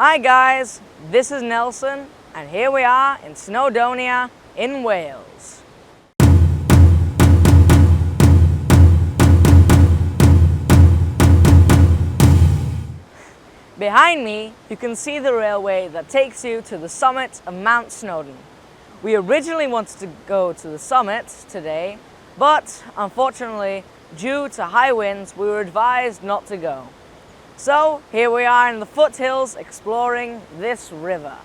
Hi guys, this is Nelson, and here we are in Snowdonia in Wales. Behind me, you can see the railway that takes you to the summit of Mount Snowdon. We originally wanted to go to the summit today, but unfortunately, due to high winds, we were advised not to go. So here we are in the foothills exploring this river.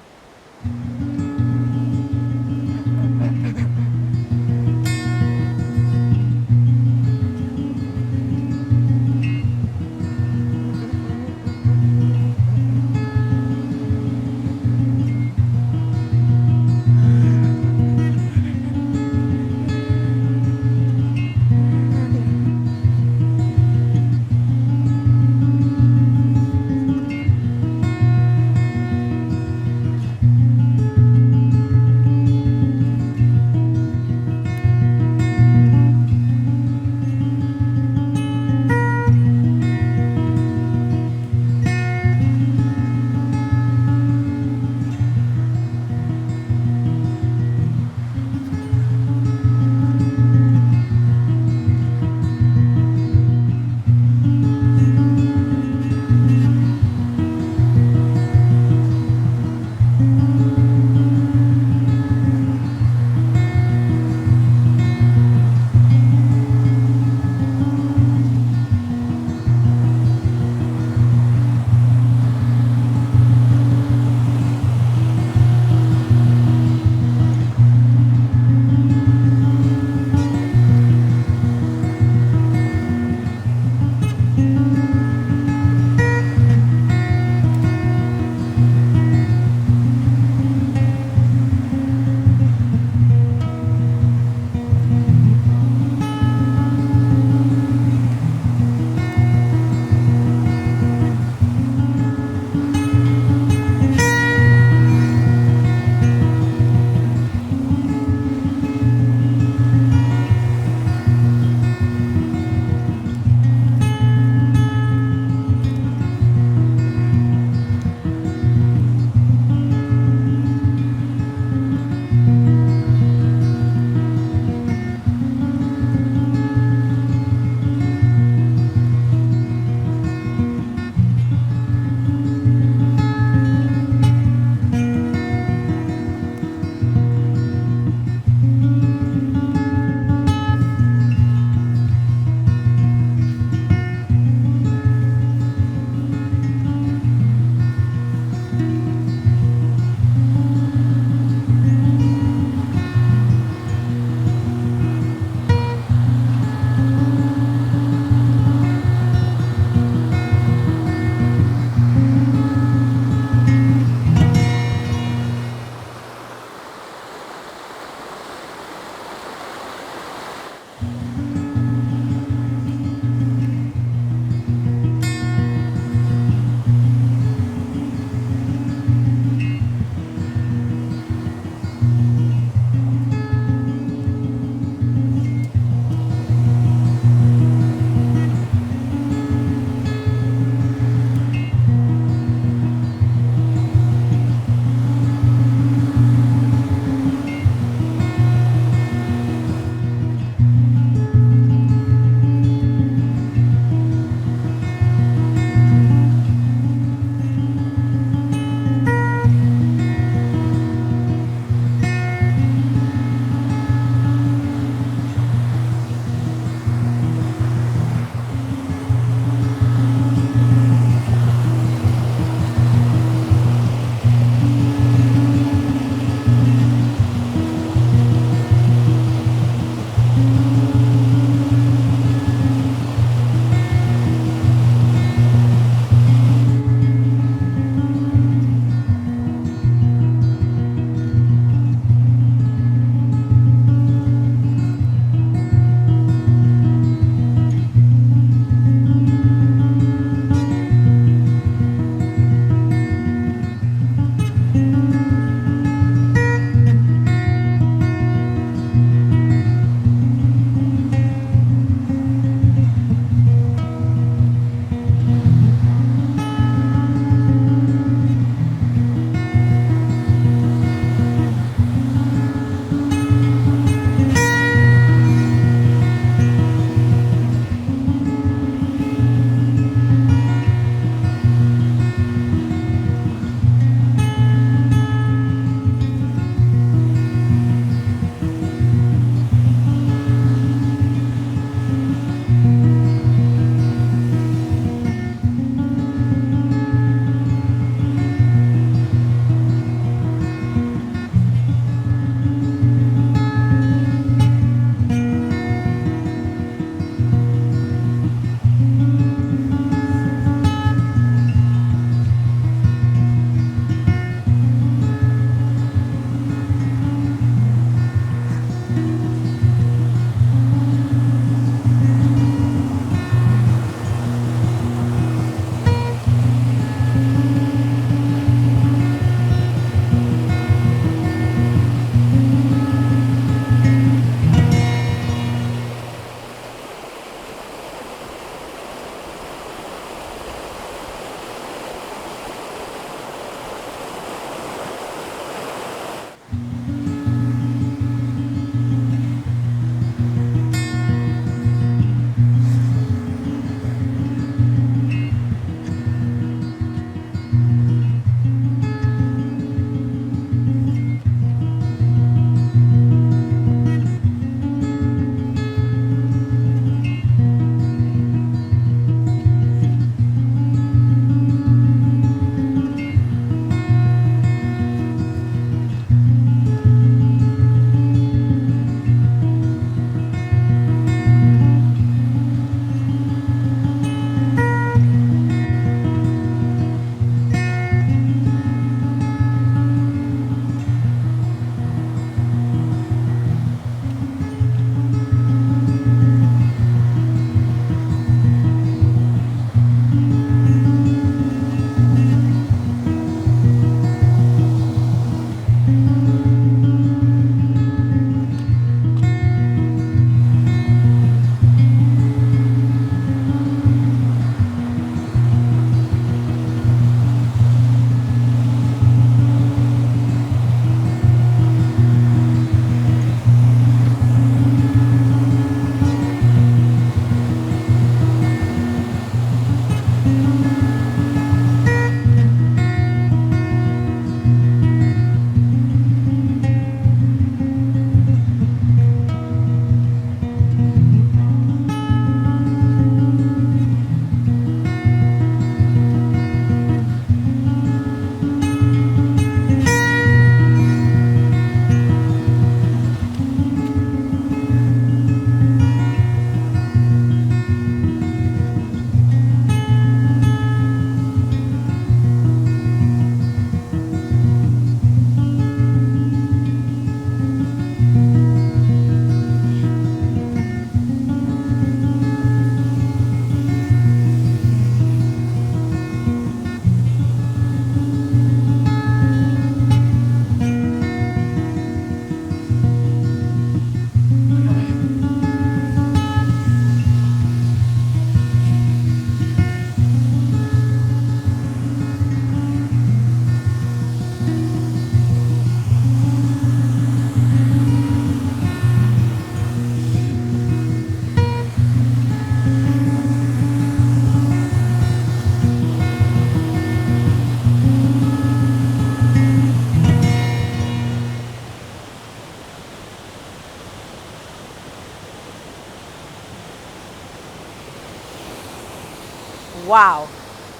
wow,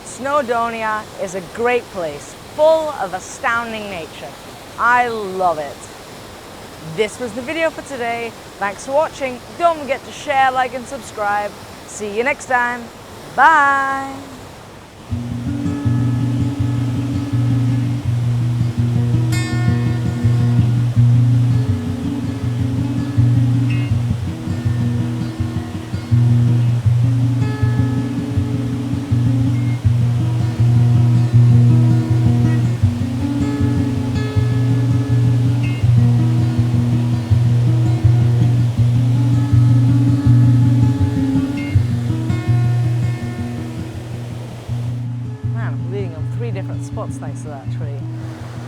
Snowdonia is a great place, full of astounding nature. I love it. This was the video for today. Thanks for watching. Don't forget to share, like, and subscribe. See you next time. Bye. Man, I'm leading on 3 different spots thanks to that tree.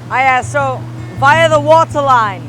Oh yeah, so via the water line,